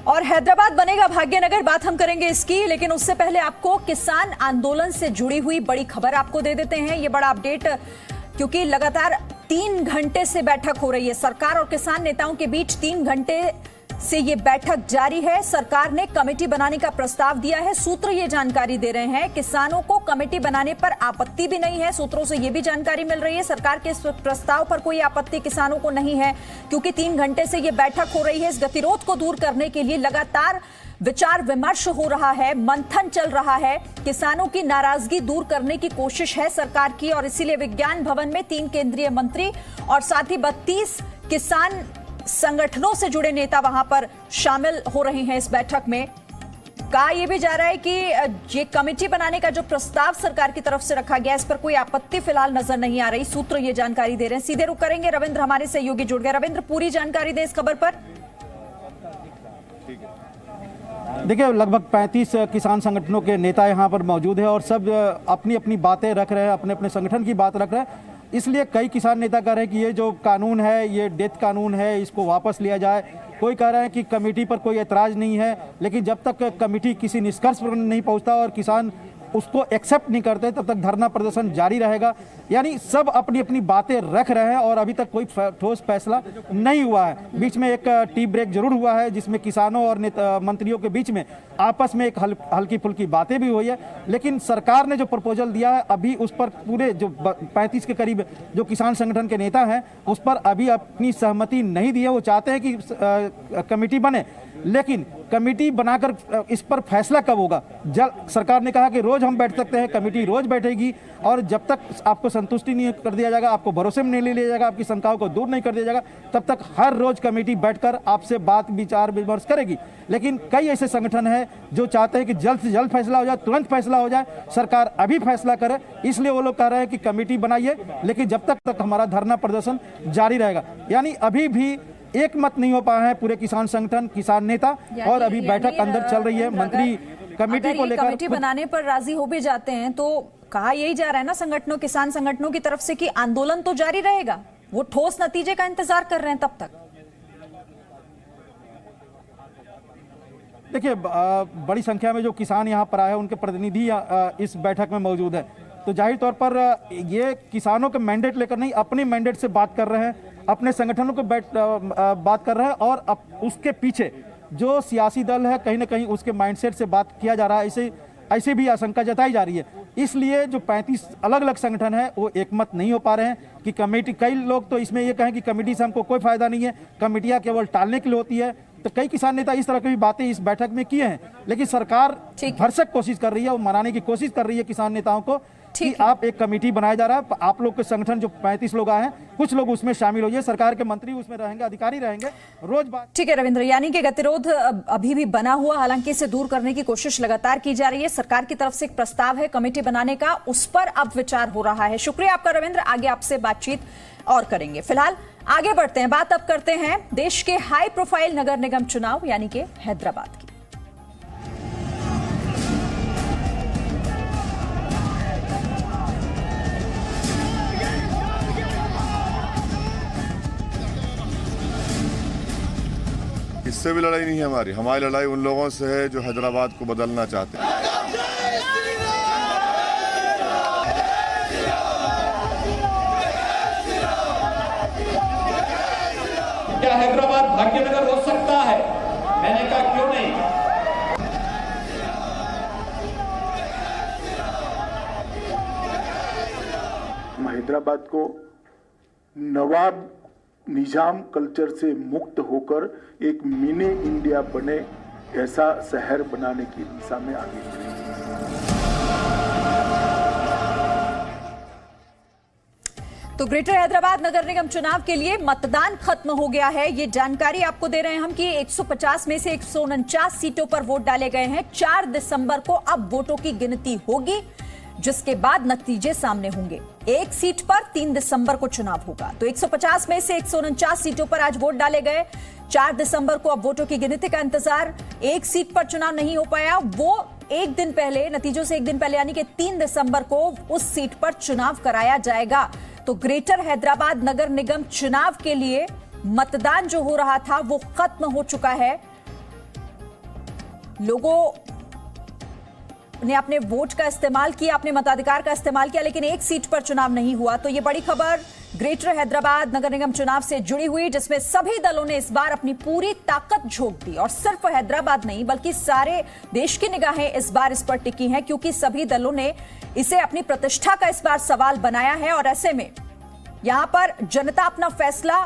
और हैदराबाद बनेगा भाग्यनगर, बात हम करेंगे इसकी, लेकिन उससे पहले आपको किसान आंदोलन से जुड़ी हुई बड़ी खबर आपको दे देते हैं। ये बड़ा अपडेट, क्योंकि लगातार 3 घंटे से बैठक हो रही है सरकार और किसान नेताओं के बीच। 3 घंटे से ये बैठक जारी है। सरकार ने कमेटी बनाने का प्रस्ताव दिया है। सूत्र ये जानकारी दे रहे हैं, किसानों को कमेटी बनाने पर आपत्ति भी नहीं है। सूत्रों से ये भी जानकारी मिल रही है, सरकार के इस प्रस्ताव पर कोई आपत्ति किसानों को नहीं है, क्योंकि 3 घंटे से ये बैठक हो रही है। इस गतिरोध को दूर करने के लिए लगातार विचार विमर्श हो रहा है, मंथन चल रहा है। किसानों की नाराजगी दूर करने की कोशिश है सरकार की, और इसीलिए विज्ञान भवन में 3 केंद्रीय मंत्री और साथ ही 32 किसान संगठनों से जुड़े नेता वहां पर शामिल हो रहे हैं इस बैठक में। कहा यह भी जा रहा है कि ये कमेटी बनाने का जो प्रस्ताव सरकार की तरफ से रखा गया, इस पर कोई आपत्ति फिलहाल नजर नहीं आ रही। सूत्र ये जानकारी दे रहे हैं। सीधे रुक करेंगे, रविंद्र हमारे सहयोगी जुड़ गए। रविंद्र, पूरी जानकारी दे इस खबर पर। देखिए, लगभग 35 किसान संगठनों के नेता यहाँ पर मौजूद है और सब अपनी अपनी बातें रख रहे हैं, अपने अपने संगठन की बात रख रहे हैं। इसलिए कई किसान नेता कह रहे हैं कि ये जो कानून है, ये डेथ कानून है, इसको वापस लिया जाए। कोई कह रहे हैं कि कमेटी पर कोई ऐतराज नहीं है, लेकिन जब तक कमेटी किसी निष्कर्ष पर नहीं पहुंचता और किसान उसको एक्सेप्ट नहीं करते, तब तक धरना प्रदर्शन जारी रहेगा। यानी सब अपनी अपनी बातें रख रहे हैं और अभी तक कोई ठोस फैसला नहीं हुआ है। बीच में एक टी ब्रेक जरूर हुआ है, जिसमें किसानों और मंत्रियों के बीच में आपस में एक हल्की फुल्की बातें भी हुई है। लेकिन सरकार ने जो प्रपोजल दिया है, अभी उस पर पूरे जो 35 के करीब जो किसान संगठन के नेता हैं, उस पर अभी अपनी सहमति नहीं दी है। वो चाहते हैं कि कमेटी बने, लेकिन कमेटी बनाकर इस पर फैसला कब होगा। सरकार ने कहा कि रोज हम बैठ सकते हैं, कमेटी रोज बैठेगी, और जब तक आपको संतुष्टि नहीं कर दिया जाएगा, आपको भरोसे में नहीं लिया जाएगा, आपकी शंकाओं को दूर नहीं कर दिया जाएगा, तब तक हर रोज कमेटी बैठकर आपसे बात विचार विमर्श करेगी। लेकिन कई ऐसे संगठन हैं जो चाहते हैं कि जल्द से जल्द फैसला हो जाए, तुरंत फैसला हो जाए, सरकार अभी फैसला करे। इसलिए वो लोग कह रहे हैं कि कमेटी बनाइए, लेकिन जब तक हमारा धरना प्रदर्शन जारी रहेगा। यानी अभी भी एक मत नहीं हो पाया है पूरे किसान संगठन, किसान नेता, और अभी बैठक अंदर चल रही है। मंत्री कमेटी को लेकर कमेटी बनाने पर राजी हो भी जाते हैं, तो कहा यही जा रहा है ना संगठनों, किसान संगठनों की तरफ से कि आंदोलन तो जारी रहेगा। वो ठोस नतीजे का इंतजार कर रहे हैं तब तक। देखिए, बड़ी संख्या में जो किसान यहाँ पर आए हैं, उनके प्रतिनिधि इस बैठक में मौजूद है, तो जाहिर तौर पर ये किसानों के मैंडेट लेकर नहीं, अपने मैंडेट से बात कर रहे हैं, अपने संगठनों को बात कर रहे हैं, और उसके पीछे जो सियासी दल है, कहीं ना कहीं उसके माइंडसेट से बात किया जा रहा है। ऐसे भी आशंका जताई जा रही है। इसलिए जो 35 अलग अलग संगठन है, वो एकमत नहीं हो पा रहे हैं कि कमेटी। कई लोग तो इसमें ये कहें कि कमेटी से हमको कोई फायदा नहीं है, कमेटियां केवल टालने के लिए होती है। तो कई किसान नेता इस तरह की भी बातें इस बैठक में किए हैं, लेकिन सरकार भरसक कोशिश कर रही है, वो मनाने की कोशिश कर रही है किसान नेताओं को कि आप एक कमेटी बनाया जा रहा है, आप लोग के संगठन जो 35 लोग आए हैं, कुछ लोग उसमें शामिल होइए, सरकार के मंत्री उसमें रहेंगे, अधिकारी रहेंगे, रोज बात। ठीक है रविंद्र, यानी कि गतिरोध अभी भी बना हुआ, हालांकि इसे दूर करने की कोशिश लगातार की जा रही है। सरकार की तरफ से एक प्रस्ताव है कमेटी बनाने का, उस पर अब विचार हो रहा है। शुक्रिया आपका रविंद्र, आगे आपसे बातचीत और करेंगे। फिलहाल आगे बढ़ते हैं, बात अब करते हैं देश के हाई प्रोफाइल नगर निगम चुनाव यानी कि हैदराबाद की। इससे भी लड़ाई नहीं है हमारी लड़ाई उन लोगों से है जो हैदराबाद को बदलना चाहते हैं। क्या हैदराबाद भाग्यनगर हो सकता है? मैंने कहा क्यों नहीं। हैदराबाद को नवाब निजाम कल्चर से मुक्त होकर एक मिनी इंडिया बने, ऐसा शहर बनाने की दिशा में आगे बढ़े। तो ग्रेटर हैदराबाद नगर निगम चुनाव के लिए मतदान खत्म हो गया है। ये जानकारी आपको दे रहे हैं हम कि 150 में से 149 सीटों पर वोट डाले गए हैं। 4 दिसंबर को अब वोटों की गिनती होगी, जिसके बाद नतीजे सामने होंगे। एक सीट पर 3 दिसंबर को चुनाव होगा। तो 150 में से 149 सीटों पर आज वोट डाले गए। 4 दिसंबर को अब वोटों की गिनती का इंतजार। एक सीट पर चुनाव नहीं हो पाया, वो एक दिन पहले, नतीजों से एक दिन पहले यानी कि 3 दिसंबर को उस सीट पर चुनाव कराया जाएगा। तो ग्रेटर हैदराबाद नगर निगम चुनाव के लिए मतदान जो हो रहा था वो खत्म हो चुका है। लोगों ने अपने वोट का इस्तेमाल किया, अपने मताधिकार का इस्तेमाल किया, लेकिन एक सीट पर चुनाव नहीं हुआ। तो ये बड़ी खबर ग्रेटर हैदराबाद नगर निगम चुनाव से जुड़ी हुई, जिसमें सभी दलों ने इस बार अपनी पूरी ताकत झोंक दी और सिर्फ हैदराबाद नहीं बल्कि सारे देश की निगाहें इस बार इस पर टिकी हैं, क्योंकि सभी दलों ने इसे अपनी प्रतिष्ठा का इस बार सवाल बनाया है। और ऐसे में यहां पर जनता अपना फैसला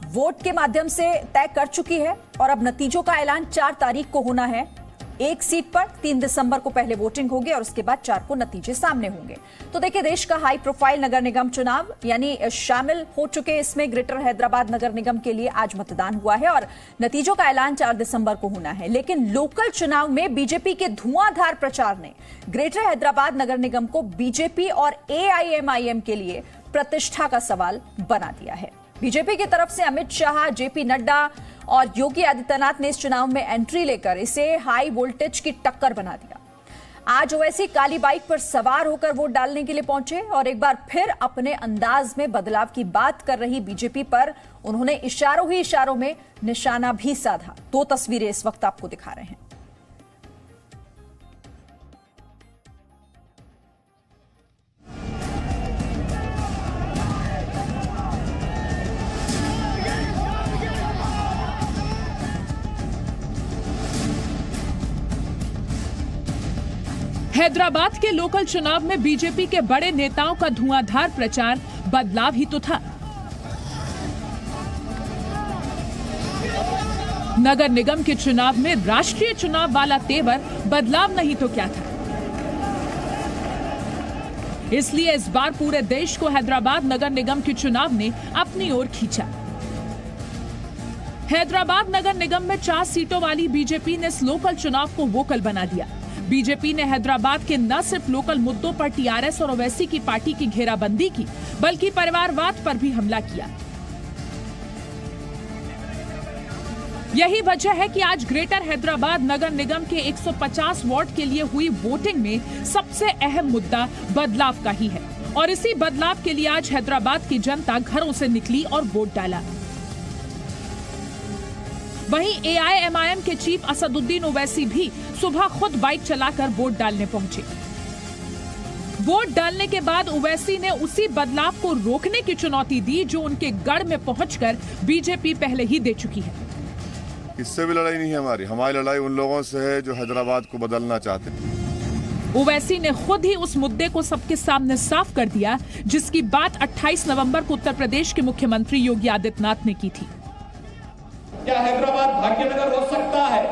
वोट के माध्यम से तय कर चुकी है और अब नतीजों का ऐलान 4 तारीख को होना है। एक सीट पर 3 दिसंबर को पहले वोटिंग होगी और उसके बाद 4 को नतीजे सामने होंगे। तो देखिए, देश का हाई प्रोफाइल नगर निगम चुनाव यानी शामिल हो चुके इसमें ग्रेटर हैदराबाद नगर निगम के लिए आज मतदान हुआ है और नतीजों का ऐलान 4 दिसंबर को होना है। लेकिन लोकल चुनाव में बीजेपी के धुआंधार प्रचार ने ग्रेटर हैदराबाद नगर निगम को बीजेपी और AIMIM के लिए प्रतिष्ठा का सवाल बना दिया है। बीजेपी की तरफ से अमित शाह, JP नड्डा और योगी आदित्यनाथ ने इस चुनाव में एंट्री लेकर इसे हाई वोल्टेज की टक्कर बना दिया। आज ओवैसी काली बाइक पर सवार होकर वोट डालने के लिए पहुंचे और एक बार फिर अपने अंदाज में बदलाव की बात कर रही बीजेपी पर उन्होंने इशारों ही इशारों में निशाना भी साधा। 2 तस्वीरें इस वक्त आपको दिखा रहे हैं। हैदराबाद के लोकल चुनाव में बीजेपी के बड़े नेताओं का धुआंधार प्रचार बदलाव ही तो था। नगर निगम के चुनाव में राष्ट्रीय चुनाव वाला तेवर बदलाव नहीं तो क्या था। इसलिए इस बार पूरे देश को हैदराबाद नगर निगम के चुनाव ने अपनी ओर खींचा। हैदराबाद नगर निगम में 4 सीटों वाली बीजेपी ने इस लोकल चुनाव को वोकल बना दिया। बीजेपी ने हैदराबाद के न सिर्फ लोकल मुद्दों पर TRS और ओवैसी की पार्टी की घेराबंदी की, बल्कि परिवारवाद पर भी हमला किया। यही वजह है कि आज ग्रेटर हैदराबाद नगर निगम के 150 वार्ड के लिए हुई वोटिंग में सबसे अहम मुद्दा बदलाव का ही है और इसी बदलाव के लिए आज हैदराबाद की जनता घरों से निकली और वोट डाला। वहीं AIMIM के चीफ असदुद्दीन ओवैसी भी सुबह खुद बाइक चलाकर वोट डालने पहुंचे। वोट डालने के बाद ओवैसी ने उसी बदलाव को रोकने की चुनौती दी जो उनके गढ़ में पहुंचकर बीजेपी पहले ही दे चुकी है। इससे भी लड़ाई नहीं है हमारी लड़ाई उन लोगों से है जो हैदराबाद को बदलना चाहते हैं। ओवैसी ने खुद ही उस मुद्दे को सबके सामने साफ कर दिया, जिसकी बात 28 नवंबर को उत्तर प्रदेश के मुख्यमंत्री योगी आदित्यनाथ ने की थी। क्या हैदराबाद भाग्यनगर हो सकता है?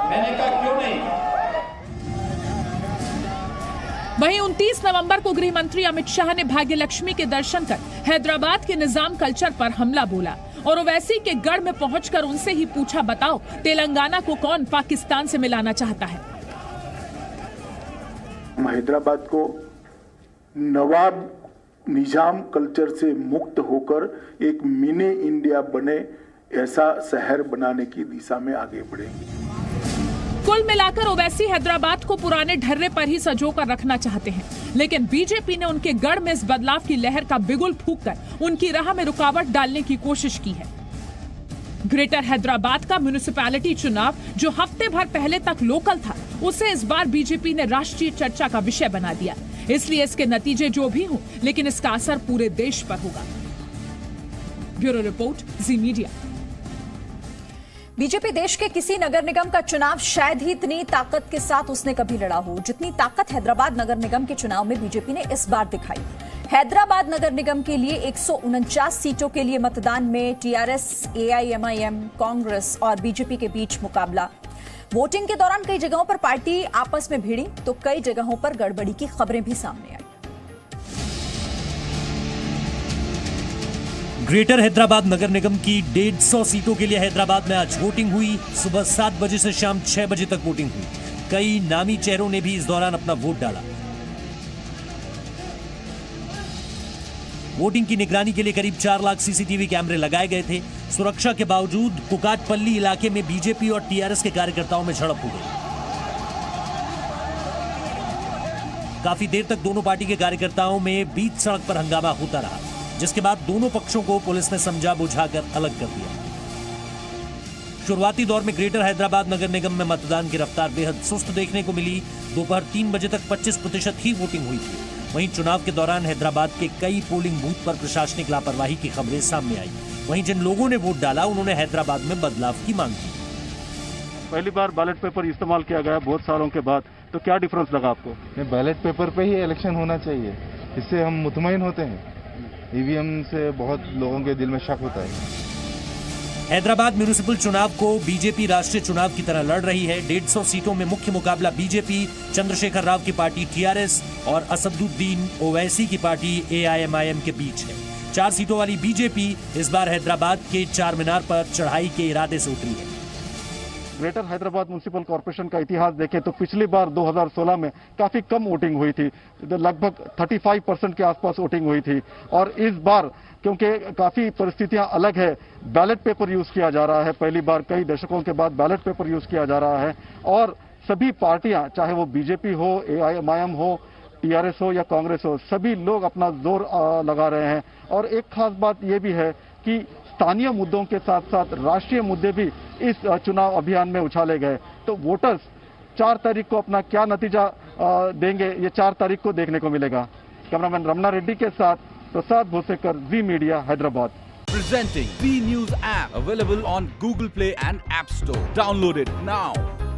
मैंने कहा क्यों नहीं। वहीं 29 नवंबर को गृह मंत्री अमित शाह ने भाग्य लक्ष्मी के दर्शन कर हैदराबाद के निजाम कल्चर पर हमला बोला और ओवैसी के गढ़ में पहुंचकर उनसे ही पूछा, बताओ तेलंगाना को कौन पाकिस्तान से मिलाना चाहता है? हैदराबाद को नवाब निजाम कल्चर से मुक्त होकर एक मिनी इंडिया बने ऐसा शहर बनाने की दिशा में आगे बढ़ेंगे। कुल मिलाकर ओवैसी हैदराबाद को पुराने ढर्रे पर ही संजोकर रखना चाहते हैं, लेकिन बीजेपी ने उनके गढ़ में इस बदलाव की लहर का बिगुल फूंककर उनकी राह में रुकावट डालने की कोशिश की है। ग्रेटर हैदराबाद का म्युनिसिपैलिटी चुनाव जो हफ्ते भर पहले तक लोकल था, उसे इस बार बीजेपी ने राष्ट्रीय चर्चा का विषय बना दिया। इसलिए इसके नतीजे जो भी हों, लेकिन इसका असर पूरे देश पर होगा। ब्यूरो रिपोर्ट, जी मीडिया। बीजेपी देश के किसी नगर निगम का चुनाव शायद ही इतनी ताकत के साथ उसने कभी लड़ा हो जितनी ताकत हैदराबाद नगर निगम के चुनाव में बीजेपी ने इस बार दिखाई। हैदराबाद नगर निगम के लिए 149 सीटों के लिए मतदान में TRS, AIMIM, कांग्रेस और बीजेपी के बीच मुकाबला। वोटिंग के दौरान कई जगहों पर पार्टी आपस में भिड़ी तो कई जगहों पर गड़बड़ी की खबरें भी सामने आई। ग्रेटर हैदराबाद नगर निगम की 150 सीटों के लिए हैदराबाद में आज वोटिंग हुई। सुबह 7 बजे से शाम 6 बजे तक वोटिंग हुई। कई नामी चेहरों ने भी इस दौरान अपना वोट डाला। वोटिंग की निगरानी के लिए करीब 4 लाख CCTV कैमरे लगाए गए थे। सुरक्षा के बावजूद कुकाटपल्ली इलाके में बीजेपी और TRS के कार्यकर्ताओं में झड़प हो गई। काफी देर तक दोनों पार्टी के कार्यकर्ताओं में बीच सड़क पर हंगामा होता रहा, जिसके बाद दोनों पक्षों को पुलिस ने समझा बुझाकर अलग कर दिया। शुरुआती दौर में ग्रेटर हैदराबाद नगर निगम में मतदान की रफ्तार बेहद सुस्त देखने को मिली। दोपहर 3 बजे तक 25% ही वोटिंग हुई थी। वहीं चुनाव के दौरान हैदराबाद के कई पोलिंग बूथ पर प्रशासनिक लापरवाही की खबरें सामने आई। वहीं जिन लोगों ने वोट डाला उन्होंने हैदराबाद में बदलाव की मांग की। पहली बार बैलेट पेपर इस्तेमाल किया गया बहुत सालों के बाद, तो क्या डिफरेंस लगा आपको? बैलेट पेपर पे ही इलेक्शन होना चाहिए, इससे हम मुतमईन होते हैं। ईवीएम से बहुत लोगों के दिल में शक होता है। हैदराबाद म्यूनिसिपल चुनाव को बीजेपी राष्ट्रीय चुनाव की तरह लड़ रही है। 150 सीटों में मुख्य मुकाबला बीजेपी, चंद्रशेखर राव की पार्टी टीआरएस और असदुद्दीन ओवैसी की पार्टी एआईएमआईएम के बीच है। 4 सीटों वाली बीजेपी इस बार हैदराबाद के चार मीनार पर चढ़ाई के इरादे से उतरी है। ग्रेटर हैदराबाद म्युनिसिपल कॉर्पोरेशन का इतिहास देखें तो पिछली बार 2016 में काफी कम वोटिंग हुई थी, लगभग 35% के आसपास वोटिंग हुई थी। और इस बार क्योंकि काफी परिस्थितियां अलग है, बैलेट पेपर यूज किया जा रहा है। पहली बार कई दशकों के बाद बैलेट पेपर यूज किया जा रहा है और सभी पार्टियां, चाहे वो बीजेपी हो, एआईएमआईएम हो, टीआरएस हो या कांग्रेस हो, सभी लोग अपना जोर लगा रहे हैं। और एक खास बात यह भी है कि स्थानीय मुद्दों के साथ साथ राष्ट्रीय मुद्दे भी इस चुनाव अभियान में उछाले गए। तो वोटर्स 4 तारीख को अपना क्या नतीजा देंगे, ये 4 तारीख को देखने को मिलेगा। कैमरामैन रमना रेड्डी के साथ Prasad Bhosekar, Zee Media, Hyderabad. Presenting V News app available on Google Play and App Store. Download it now.